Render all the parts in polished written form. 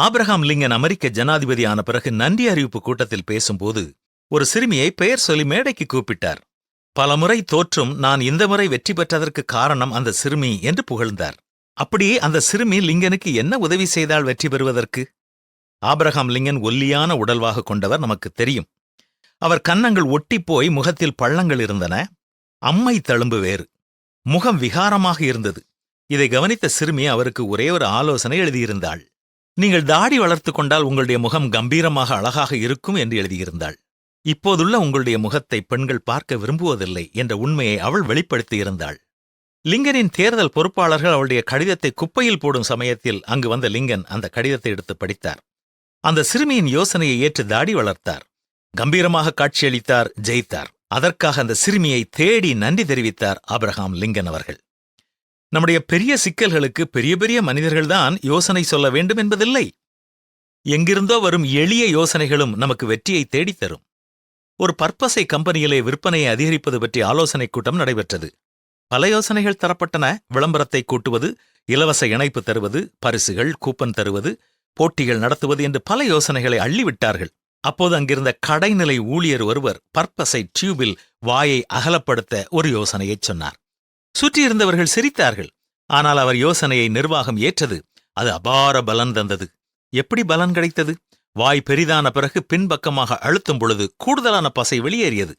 Abraham Lincoln அமெரிக்க ஜனாதிபதியான பிறகு நன்றி அறிவிப்பு கூட்டத்தில் பேசும்போது ஒரு சிறுமியை பெயர் சொல்லி மேடைக்கு கூப்பிட்டார். பலமுறை தோற்றும் நான் இந்த முறை வெற்றி பெற்றதற்கு காரணம் அந்த சிறுமி என்று புகழ்ந்தார். அப்படியே அந்த சிறுமி லிங்கனுக்கு என்ன உதவி செய்தால் வெற்றி பெறுவதற்கு? ஆபிரகாம் லிங்கன் ஒல்லியான உடல்வாக கொண்டவர், நமக்கு தெரியும். அவர் கன்னங்கள் ஒட்டிப்போய் முகத்தில் பள்ளங்கள் இருந்தன. அம்மை தழும்பு வேறு. முகம் விகாரமாக இருந்தது. இதை கவனித்த சிறுமி அவருக்கு ஒரே ஒரு ஆலோசனை எழுதியிருந்தாள். நீங்கள் தாடி வளர்த்து கொண்டால் உங்களுடைய முகம் கம்பீரமாக அழகாக இருக்கும் என்று எழுதியிருந்தாள். இப்போதுள்ள உங்களுடைய முகத்தை பெண்கள் பார்க்க விரும்புவதில்லை என்ற உண்மையை அவள் வெளிப்படுத்தியிருந்தாள். லிங்கனின் தேர்தல் பொறுப்பாளர்கள் அவளுடைய கடிதத்தை குப்பையில் போடும் சமயத்தில் அங்கு வந்த லிங்கன் அந்த கடிதத்தை எடுத்து படித்தார். அந்த சிறுமியின் யோசனையை ஏற்று தாடி வளர்த்தார். கம்பீரமாக காட்சியளித்தார், ஜெயித்தார். அதற்காக அந்த சிறுமியை தேடி நன்றி தெரிவித்தார் ஆபிரகாம் லிங்கன் அவர்கள். நம்முடைய பெரிய சிக்கல்களுக்கு பெரிய பெரிய மனிதர்கள்தான் யோசனை சொல்ல வேண்டும் என்பதில்லை. எங்கிருந்தோ வரும் எளிய யோசனைகளும் நமக்கு வெற்றியை தேடித்தரும். ஒரு பற்பசை கம்பெனியிலே விற்பனையை அதிகரிப்பது பற்றி ஆலோசனை கூட்டம் நடைபெற்றது. பல யோசனைகள் தரப்பட்டன. விளம்பரத்தை கூட்டுவது, இலவச இணைப்பு தருவது, பரிசுகள், கூப்பன் தருவது, போட்டிகள் நடத்துவது என்று பல யோசனைகளை அள்ளிவிட்டார்கள். அப்போது அங்கிருந்த கடைநிலை ஊழியர் ஒருவர் பற்பசை டியூபில் வாயை அகலப்படுத்த ஒரு யோசனையைச் சொன்னார். சுற்றியிருந்தவர்கள் சிரித்தார்கள். ஆனால் அவர் யோசனையை நிர்வாகம் ஏற்றது. அது அபார பலன் தந்தது. எப்படி பலன் கிடைத்தது? வாய் பெரிதான பிறகு பின்பக்கமாக அழுத்தும் பொழுது கூடுதலான பசை வெளியேறியது.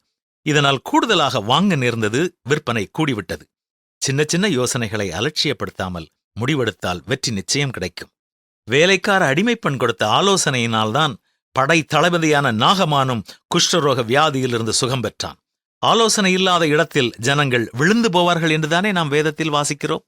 இதனால் கூடுதலாக வாங்க நேர்ந்தது. விற்பனை கூடிவிட்டது. சின்ன சின்ன யோசனைகளை அலட்சியப்படுத்தாமல் முடிவெடுத்தால் வெற்றி நிச்சயம் கிடைக்கும். வேலைக்கார அடிமைப்பெண் கொடுத்த ஆலோசனையினால்தான் படை தளபதியான நாகமானும் குஷ்டரோக வியாதியிலிருந்து சுகம் பெற்றான். ஆலோசனை இல்லாத இடத்தில் ஜனங்கள் விழுந்து போவார்கள் என்றுதானே நாம் வேதத்தில் வாசிக்கிறோம்.